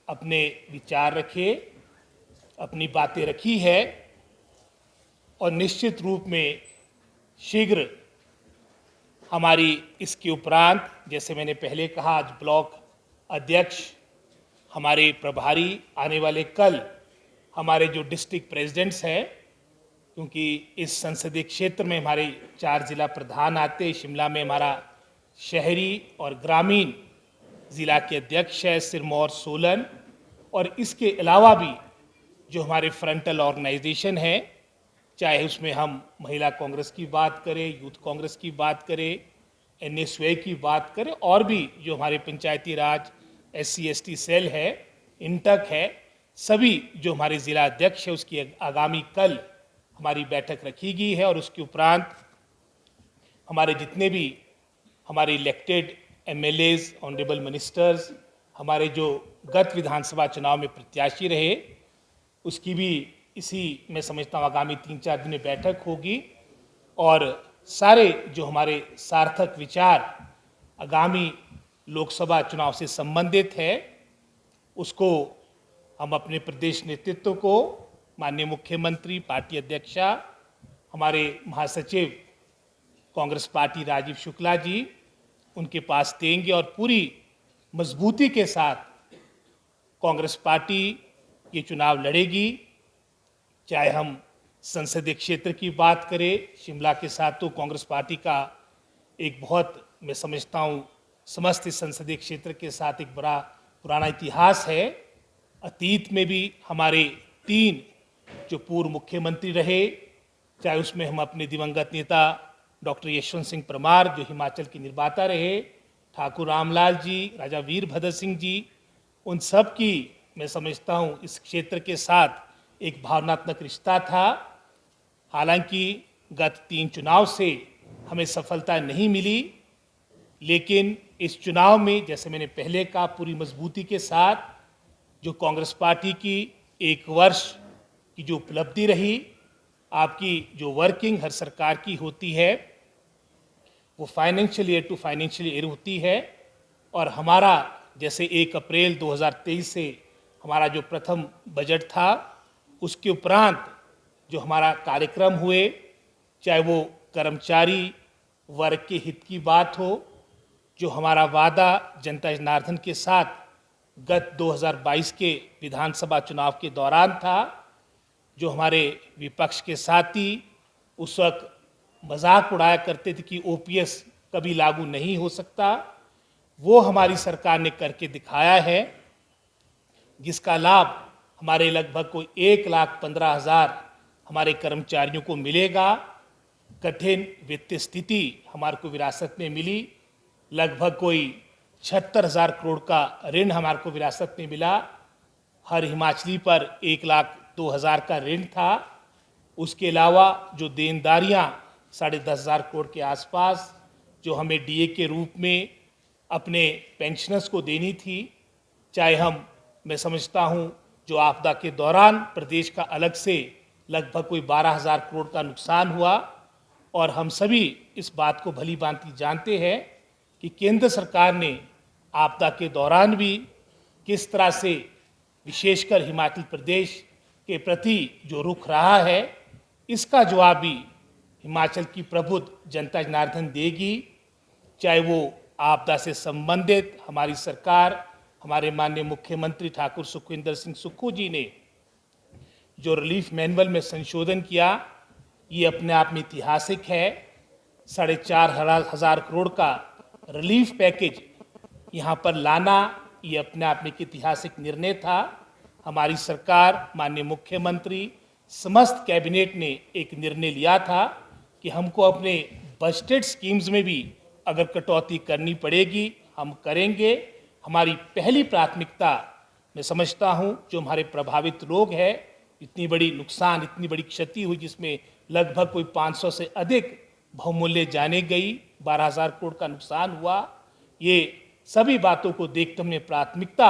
अपने विचार रखे, अपनी बातें रखी है और निश्चित रूप में शीघ्र हमारी इसके उपरांत, जैसे मैंने पहले कहा, आज ब्लॉक अध्यक्ष, हमारे प्रभारी, आने वाले कल हमारे जो डिस्ट्रिक्ट प्रेसिडेंट्स हैं, क्योंकि इस संसदीय क्षेत्र में हमारे 4 जिला प्रधान आते हैं। शिमला में हमारा शहरी और ग्रामीण जिला के अध्यक्ष है सिरमौर, सोलन, और इसके अलावा भी जो हमारे फ्रंटल ऑर्गेनाइजेशन है, चाहे उसमें हम महिला कांग्रेस की बात करें, यूथ कांग्रेस की बात करें, NSY की बात करें, और भी जो हमारे पंचायती राज SC/ST सेल है, इंटक है, सभी जो हमारे जिला अध्यक्ष है, उसकी आगामी कल हमारी बैठक रखी गई है। और उसके उपरांत हमारे जितने भी हमारे इलेक्टेड MLAs, ऑनरेबल मिनिस्टर्स, हमारे जो गत विधानसभा चुनाव में प्रत्याशी रहे, उसकी भी इसी मैं समझता हूँ आगामी 3-4 दिन में बैठक होगी। और सारे जो हमारे सार्थक विचार आगामी लोकसभा चुनाव से संबंधित है, उसको हम अपने प्रदेश नेतृत्व को, माननीय मुख्यमंत्री, पार्टी अध्यक्षा, हमारे महासचिव कांग्रेस पार्टी राजीव शुक्ला जी, उनके पास देंगे और पूरी मजबूती के साथ कांग्रेस पार्टी ये चुनाव लड़ेगी। चाहे हम संसदीय क्षेत्र की बात करें, शिमला के साथ तो कांग्रेस पार्टी का एक बहुत, मैं समझता हूँ, समस्त संसदीय क्षेत्र के साथ एक बड़ा पुराना इतिहास है। अतीत में भी हमारे 3 जो पूर्व मुख्यमंत्री रहे, चाहे उसमें हम अपने दिवंगत नेता डॉक्टर यशवंत सिंह परमार जो हिमाचल के निर्माता रहे, ठाकुर रामलाल जी, राजा वीरभद्र सिंह जी, उन सब की मैं समझता हूँ इस क्षेत्र के साथ एक भावनात्मक रिश्ता था। हालांकि गत 3 चुनाव से हमें सफलता नहीं मिली, लेकिन इस चुनाव में, जैसे मैंने पहले कहा, पूरी मजबूती के साथ जो कांग्रेस पार्टी की 1 वर्ष की जो उपलब्धि रही, आपकी जो वर्किंग हर सरकार की होती है, वो financial year to financial year होती है। और हमारा जैसे 1 अप्रैल 2023 से हमारा जो प्रथम बजट था, उसके उपरांत जो हमारा कार्यक्रम हुए, चाहे वो कर्मचारी वर्ग के हित की बात हो, जो हमारा वादा जनता जनार्दन के साथ गत 2022 के विधानसभा चुनाव के दौरान था, जो हमारे विपक्ष के साथी उस वक्त मजाक उड़ाया करते थे कि OPS कभी लागू नहीं हो सकता, वो हमारी सरकार ने करके दिखाया है, जिसका लाभ हमारे लगभग कोई 1,15,000 हमारे कर्मचारियों को मिलेगा। कठिन वित्तीय स्थिति हमारे को विरासत में मिली, लगभग कोई 76,000 करोड़ का ऋण हमारे को विरासत में मिला। हर हिमाचली पर 1,02,000 का ऋण था। उसके अलावा जो देनदारियां 10,500 करोड़ के आसपास जो हमें DA के रूप में अपने पेंशनर्स को देनी थी, चाहे हम, मैं समझता हूं, जो आपदा के दौरान प्रदेश का अलग से लगभग कोई 12,000 करोड़ का नुकसान हुआ। और हम सभी इस बात को भली भांति जानते हैं कि केंद्र सरकार ने आपदा के दौरान भी किस तरह से विशेषकर हिमाचल प्रदेश के प्रति जो रुख रहा है, इसका जवाब भी हिमाचल की प्रबुद्ध जनता जनार्दन देगी। चाहे वो आपदा से संबंधित हमारी सरकार, हमारे माननीय मुख्यमंत्री ठाकुर सुखविंदर सिंह सुक्खू जी ने जो रिलीफ मैनुअल में संशोधन किया, ये अपने आप में ऐतिहासिक है। 4,500 करोड़ का रिलीफ पैकेज यहाँ पर लाना, ये अपने आप में एक ऐतिहासिक निर्णय था। हमारी सरकार, माननीय मुख्यमंत्री, समस्त कैबिनेट ने एक निर्णय लिया था कि हमको अपने बजटेड स्कीम्स में भी अगर कटौती करनी पड़ेगी, हम करेंगे। हमारी पहली प्राथमिकता, मैं समझता हूँ, जो हमारे प्रभावित लोग हैं, इतनी बड़ी नुकसान, इतनी बड़ी क्षति हुई, जिसमें लगभग कोई 500 से अधिक बहुमूल्य जाने गई, 12,000 करोड़ का नुकसान हुआ। ये सभी बातों को देखते हमने प्राथमिकता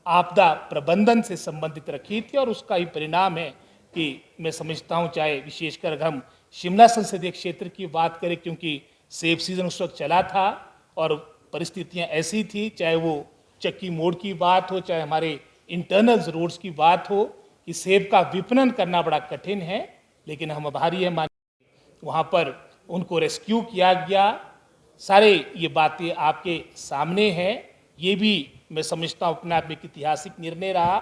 आपदा प्रबंधन से संबंधित रखी थी, और उसका ही परिणाम है कि मैं समझता हूँ, चाहे विशेषकर अगर हम शिमला संसदीय क्षेत्र की बात करें, क्योंकि सेब सीजन उस वक्त चला था और परिस्थितियाँ ऐसी थी, चाहे वो चक्की मोड़ की बात हो, चाहे हमारे इंटरनल ज़रूरत की बात हो कि सेब का विपणन करना बड़ा कठिन है, लेकिन हम आभारी हैं वहाँ पर उनको रेस्क्यू किया गया। सारे ये बातें आपके सामने हैं। ये भी मैं समझता हूँ अपने आप में एक ऐतिहासिक निर्णय रहा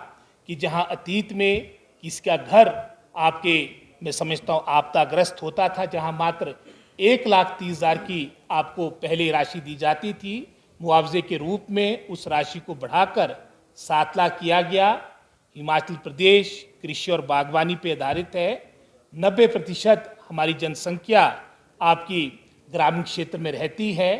कि जहाँ अतीत में किसका घर आपके मैं समझता हूँ आपदाग्रस्त होता था, जहाँ मात्र 1,30,000 की आपको पहले राशि दी जाती थी मुआवजे के रूप में, उस राशि को बढ़ाकर 7 लाख किया गया। हिमाचल प्रदेश कृषि और बागवानी पे आधारित है। 90% हमारी जनसंख्या आपकी ग्रामीण क्षेत्र में रहती है।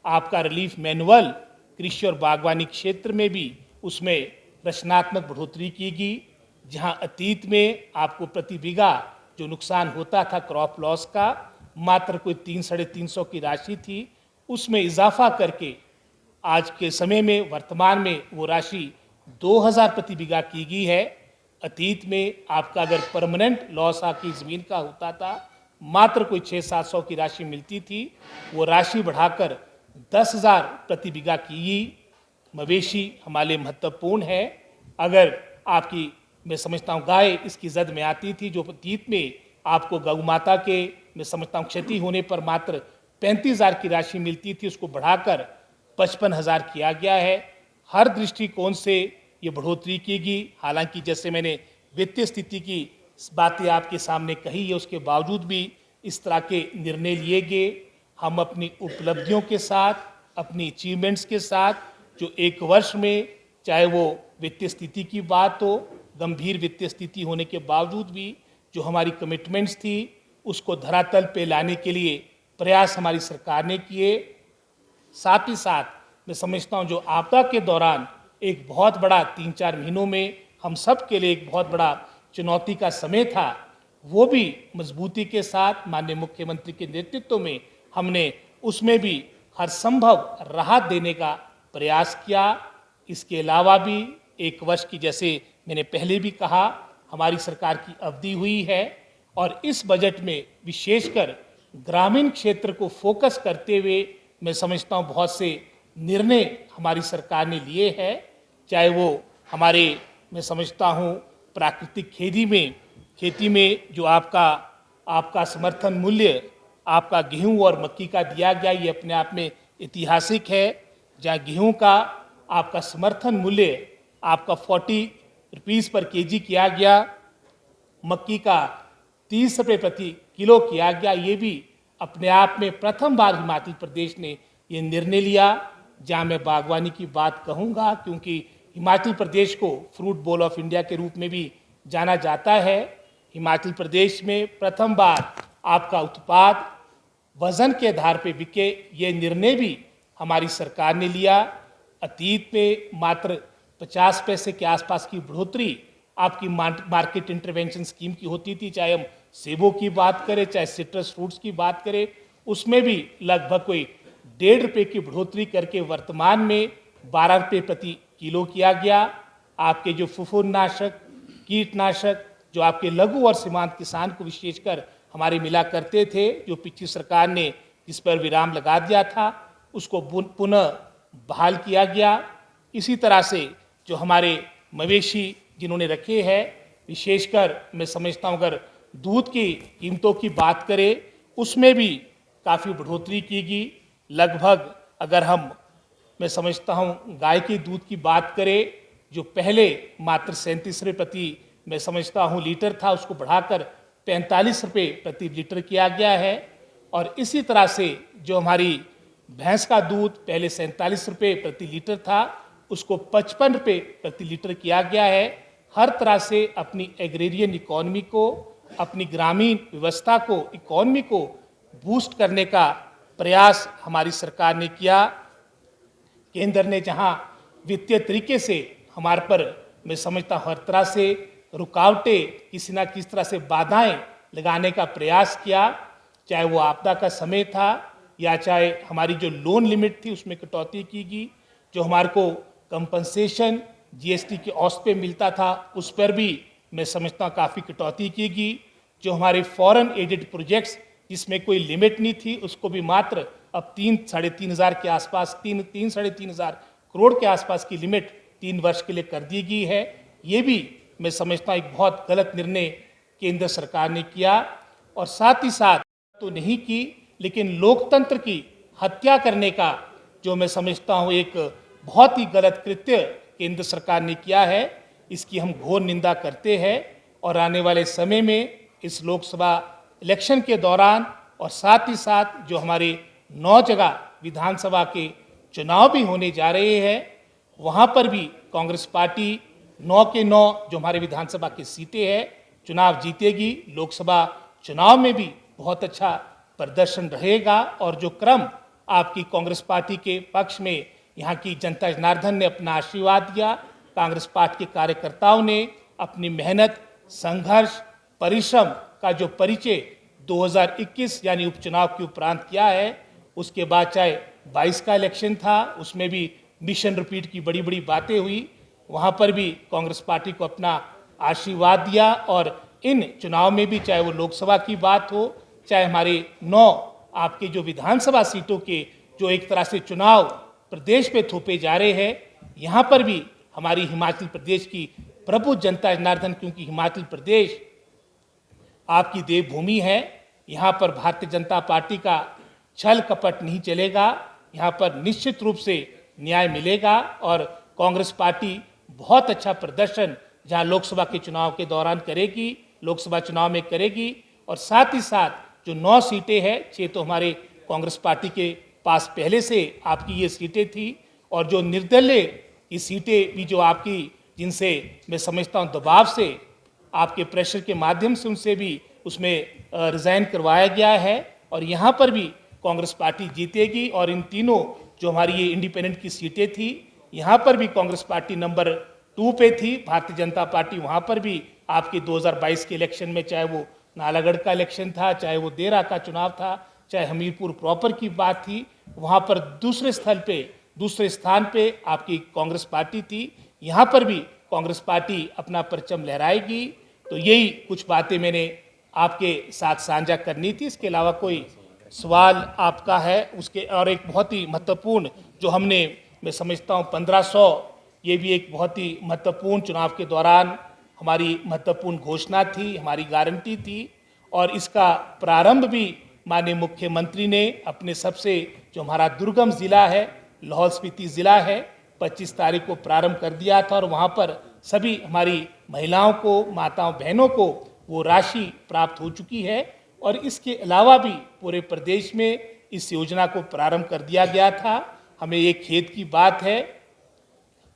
आपका रिलीफ मैनुअल कृषि और बागवानी क्षेत्र में भी उसमें रचनात्मक बढ़ोतरी की गई। जहां अतीत में आपको प्रति बीघा जो नुकसान होता था क्रॉप लॉस का, मात्र कोई 300-350 की राशि थी, उसमें इजाफा करके आज के समय में वर्तमान में वो राशि 2,000 प्रति बीघा की गई है। अतीत में आपका अगर परमानेंट लॉस आपकी ज़मीन का होता था, मात्र कोई 600-700 की राशि मिलती थी, वो राशि बढ़ाकर 10,000 प्रति बीघा की गई। मवेशी हमारे लिए महत्वपूर्ण है। अगर आपकी मैं समझता हूँ गाय इसकी जद में आती थी, जो अतीत में आपको गौ माता के मैं समझता हूँ क्षति होने पर मात्र 35,000 की राशि मिलती थी, उसको बढ़ाकर 55,000 किया गया है। हर दृष्टिकोण से ये बढ़ोतरी की गई। हालांकि जैसे मैंने वित्तीय स्थिति की बातें आपके सामने कही है, उसके बावजूद भी इस तरह के निर्णय लिए गए। हम अपनी उपलब्धियों के साथ, अपनी अचीवमेंट्स के साथ, जो एक वर्ष में चाहे वो वित्तीय स्थिति की बात हो, गंभीर वित्तीय स्थिति होने के बावजूद भी जो हमारी कमिटमेंट्स थी उसको धरातल पे लाने के लिए प्रयास हमारी सरकार ने किए। साथ ही साथ मैं समझता हूँ जो आपदा के दौरान एक बहुत बड़ा 3-4 महीनों में हम सब के लिए एक बहुत बड़ा चुनौती का समय था, वो भी मजबूती के साथ माननीय मुख्यमंत्री के नेतृत्व में हमने उसमें भी हर संभव राहत देने का प्रयास किया। इसके अलावा भी एक वर्ष की, जैसे मैंने पहले भी कहा, हमारी सरकार की अवधि हुई है और इस बजट में विशेषकर ग्रामीण क्षेत्र को फोकस करते हुए मैं समझता हूँ बहुत से निर्णय हमारी सरकार ने लिए हैं। चाहे वो हमारे मैं समझता हूँ प्राकृतिक खेती में जो आपका समर्थन मूल्य आपका गेहूं और मक्की का दिया गया, ये अपने आप में ऐतिहासिक है। जहाँ गेहूं का आपका समर्थन मूल्य आपका 40 रुपीज़ पर केजी किया गया, मक्की का 30 रुपये प्रति किलो किया गया। ये भी अपने आप में प्रथम बार हिमाचल प्रदेश ने ये निर्णय लिया। जहाँ मैं बागवानी की बात कहूँगा, क्योंकि हिमाचल प्रदेश को फ्रूट बॉल ऑफ इंडिया के रूप में भी जाना जाता है। हिमाचल प्रदेश में प्रथम बार आपका उत्पाद वजन के आधार पर बिके, ये निर्णय भी हमारी सरकार ने लिया। अतीत में मात्र 50 पैसे के आसपास की बढ़ोतरी आपकी मार्केट इंटरवेंशन स्कीम की होती थी, चाहे हम सेबों की बात करें, चाहे सिट्रस फ्रूट्स की बात करें, उसमें भी लगभग कोई 1.5 रुपये की बढ़ोतरी करके वर्तमान में 12 रुपये प्रति किलो किया गया। आपके जो फफूंदनाशक, कीटनाशक जो आपके लघु और सीमांत किसान को विशेषकर हमारे मिला करते थे, जो पिछली सरकार ने जिस पर विराम लगा दिया था, उसको पुनः बहाल किया गया। इसी तरह से जो हमारे मवेशी जिन्होंने रखे हैं, विशेषकर मैं समझता हूँ अगर दूध की कीमतों की बात करें, उसमें भी काफ़ी बढ़ोतरी की गई। लगभग अगर मैं समझता हूँ गाय के दूध की बात करें, जो पहले मात्र 37 रुपये प्रति मैं समझता हूँ लीटर था, उसको बढ़ाकर 45 रुपये प्रति लीटर किया गया है। और इसी तरह से जो हमारी भैंस का दूध पहले 47 रुपये प्रति लीटर था, उसको 55 रुपये प्रति लीटर किया गया है। हर तरह से अपनी एग्रेरियन इकोनॉमी को, अपनी ग्रामीण व्यवस्था को, इकोनॉमी को बूस्ट करने का प्रयास हमारी सरकार ने किया। केंद्र ने जहां वित्तीय तरीके से हमारे पर मैं समझता हूँ हर तरह से रुकावटें, किसी ना किसी तरह से बाधाएं लगाने का प्रयास किया, चाहे वो आपदा का समय था या चाहे हमारी जो लोन लिमिट थी उसमें कटौती की गई, जो हमारे को कंपनसेशन जीएसटी के औसत पे मिलता था उस पर भी मैं समझता हूँ काफ़ी कटौती की गई। जो हमारे फॉरेन एडेड प्रोजेक्ट्स जिसमें कोई लिमिट नहीं थी, उसको भी मात्र अब 3-3.5 हज़ार के आसपास 3-3.5 हज़ार करोड़ के आसपास की लिमिट 3 वर्ष के लिए कर दी गई है। ये भी मैं समझता हूँ एक बहुत गलत निर्णय केंद्र सरकार ने किया, और साथ ही साथ तो नहीं की, लेकिन लोकतंत्र की हत्या करने का जो मैं समझता हूँ एक बहुत ही गलत कृत्य केंद्र सरकार ने किया है, इसकी हम घोर निंदा करते हैं। और आने वाले समय में इस लोकसभा इलेक्शन के दौरान और साथ ही साथ जो हमारे 9 जगह विधानसभा के चुनाव भी होने जा रहे हैं, वहाँ पर भी कांग्रेस पार्टी 9 के 9 जो हमारे विधानसभा की सीटें हैं चुनाव जीतेगी। लोकसभा चुनाव में भी बहुत अच्छा प्रदर्शन रहेगा, और जो क्रम आपकी कांग्रेस पार्टी के पक्ष में यहाँ की जनता जनार्दन ने अपना आशीर्वाद दिया, कांग्रेस पार्टी के कार्यकर्ताओं ने अपनी मेहनत, संघर्ष, परिश्रम का जो परिचय 2021 यानी उपचुनाव के उपरांत किया है, उसके बाद चाहे 22 का इलेक्शन था, उसमें भी मिशन रिपीट की बड़ी बड़ी बातें हुई, वहाँ पर भी कांग्रेस पार्टी को अपना आशीर्वाद दिया। और इन चुनाव में भी चाहे वो लोकसभा की बात हो, चाहे हमारे 9 आपके जो विधानसभा सीटों के जो एक तरह से चुनाव प्रदेश पे थोपे जा रहे हैं, यहाँ पर भी हमारी हिमाचल प्रदेश की प्रभु जनता जनार्दन, क्योंकि हिमाचल प्रदेश आपकी देवभूमि है, यहाँ पर भारतीय जनता पार्टी का छल कपट नहीं चलेगा, यहाँ पर निश्चित रूप से न्याय मिलेगा। और कांग्रेस पार्टी बहुत अच्छा प्रदर्शन जहाँ लोकसभा के चुनाव के दौरान करेगी, लोकसभा चुनाव में करेगी, और साथ ही साथ जो 9 सीटें हैं, 6 तो हमारे कांग्रेस पार्टी के पास पहले से आपकी ये सीटें थी, और जो निर्दलीय ये सीटें भी जो आपकी, जिनसे मैं समझता हूँ दबाव से, आपके प्रेशर के माध्यम से उनसे भी उसमें रिजाइन करवाया गया है, और यहाँ पर भी कांग्रेस पार्टी जीतेगी। और इन तीनों जो हमारी ये इंडिपेंडेंट की सीटें थी, यहाँ पर भी कांग्रेस पार्टी नंबर 2 पे थी, भारतीय जनता पार्टी वहाँ पर भी आपके 2022 के इलेक्शन में, चाहे वो नालागढ़ का इलेक्शन था, चाहे वो देरा का चुनाव था, चाहे हमीरपुर प्रॉपर की बात थी, वहाँ पर दूसरे स्थान पे आपकी कांग्रेस पार्टी थी। यहाँ पर भी कांग्रेस पार्टी अपना परचम लहराएगी। तो यही कुछ बातें मैंने आपके साथ साझा करनी थी। इसके अलावा कोई सवाल आपका है उसके, और एक बहुत ही महत्वपूर्ण जो हमने, मैं समझता हूँ 1500, ये भी एक बहुत ही महत्वपूर्ण चुनाव के दौरान हमारी महत्वपूर्ण घोषणा थी, हमारी गारंटी थी, और इसका प्रारंभ भी माननीय मुख्यमंत्री ने अपने सबसे जो हमारा दुर्गम जिला है, लाहौल स्पीति जिला है, 25 तारीख को प्रारंभ कर दिया था, और वहाँ पर सभी हमारी महिलाओं को, माताओं बहनों को वो राशि प्राप्त हो चुकी है। और इसके अलावा भी पूरे प्रदेश में इस योजना को प्रारंभ कर दिया गया था। हमें एक खेद की बात है,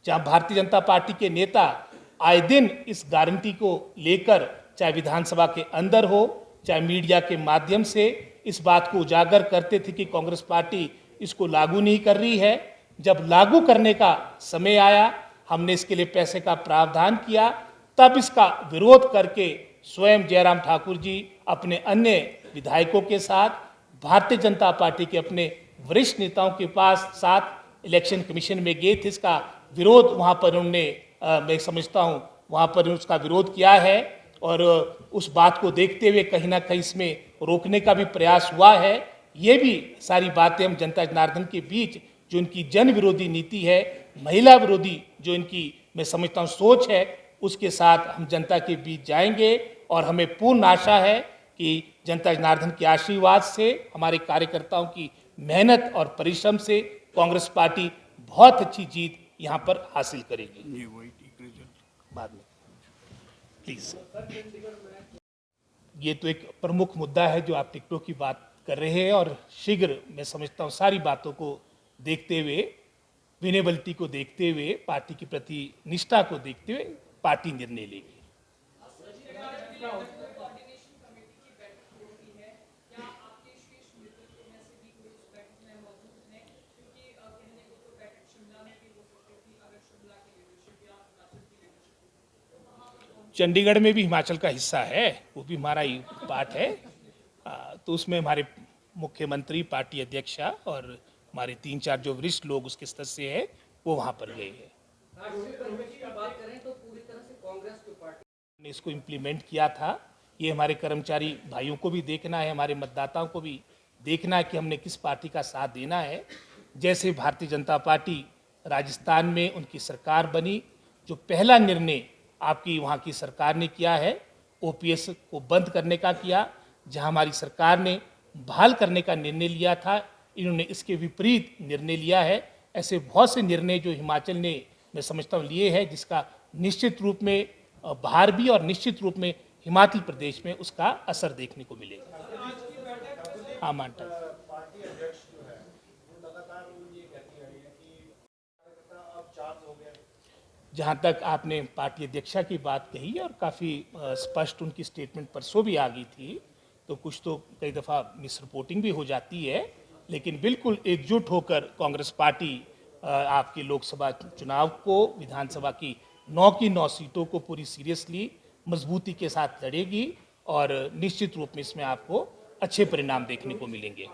जहाँ भारतीय जनता पार्टी के नेता आए दिन इस गारंटी को लेकर, चाहे विधानसभा के अंदर हो, चाहे मीडिया के माध्यम से इस बात को उजागर करते थे कि कांग्रेस पार्टी इसको लागू नहीं कर रही है। जब लागू करने का समय आया, हमने इसके लिए पैसे का प्रावधान किया, तब इसका विरोध करके स्वयं जयराम ठाकुर जी अपने अन्य विधायकों के साथ, भारतीय जनता पार्टी के अपने वरिष्ठ नेताओं के पास साथ इलेक्शन कमीशन में गए थे। इसका विरोध वहाँ पर उन्होंने, मैं समझता हूँ वहाँ पर उसका विरोध किया है, और उस बात को देखते हुए कहीं ना कहीं इसमें रोकने का भी प्रयास हुआ है। ये भी सारी बातें हम जनता जनार्दन के बीच जो इनकी जन विरोधी नीति है, महिला विरोधी जो इनकी मैं समझता हूँ सोच है, उसके साथ हम जनता के बीच जाएंगे। और हमें पूर्ण आशा है कि जनता जनार्दन के आशीर्वाद से, हमारे कार्यकर्ताओं की मेहनत और परिश्रम से कांग्रेस पार्टी बहुत अच्छी जीत यहाँ पर हासिल करेगी। बाद में प्लीज, ये तो एक प्रमुख मुद्दा है जो आप टिकटों की बात कर रहे हैं, और शीघ्र मैं समझता हूँ सारी बातों को देखते हुए, विनेबिलिटी को देखते हुए, पार्टी के प्रति निष्ठा को देखते हुए पार्टी निर्णय लेगी। चंडीगढ़ में भी हिमाचल का हिस्सा है, वो भी हमारा ही पार्ट है। तो उसमें हमारे मुख्यमंत्री, पार्टी अध्यक्षा और हमारे 3-4 जो वरिष्ठ लोग उसके सदस्य हैं, वो वहाँ पर गए हैं। हमने इसको इम्प्लीमेंट किया था। ये हमारे कर्मचारी भाइयों को भी देखना है, हमारे मतदाताओं को भी देखना है कि हमने किस पार्टी का साथ देना है। जैसे भारतीय जनता पार्टी राजस्थान में उनकी सरकार बनी, जो पहला निर्णय आपकी वहाँ की सरकार ने किया है। ओपीएस को बंद करने का किया, जहाँ हमारी सरकार ने बहाल करने का निर्णय लिया था, इन्होंने इसके विपरीत निर्णय लिया है। ऐसे बहुत से निर्णय जो हिमाचल ने, मैं समझता हूँ, लिए हैं, जिसका निश्चित रूप में बाहर भी और निश्चित रूप में हिमाचल प्रदेश में उसका असर देखने को मिलेगा। हाँ, मानता हूँ। पार्टी अध्यक्ष जो है वो लगातार ये कहती रही है कि कार्यकर्ता अब चार्ज हो गए। जहाँ तक आपने पार्टी अध्यक्षा की बात कही और काफ़ी स्पष्ट उनकी स्टेटमेंट परसों भी आ गई थी, तो कुछ तो कई दफ़ा मिस रिपोर्टिंग भी हो जाती है, लेकिन बिल्कुल एकजुट होकर कांग्रेस पार्टी आपकी लोकसभा चुनाव को, विधानसभा की 9 की 9 सीटों को पूरी सीरियसली मजबूती के साथ लड़ेगी और निश्चित रूप में इसमें आपको अच्छे परिणाम देखने को मिलेंगे।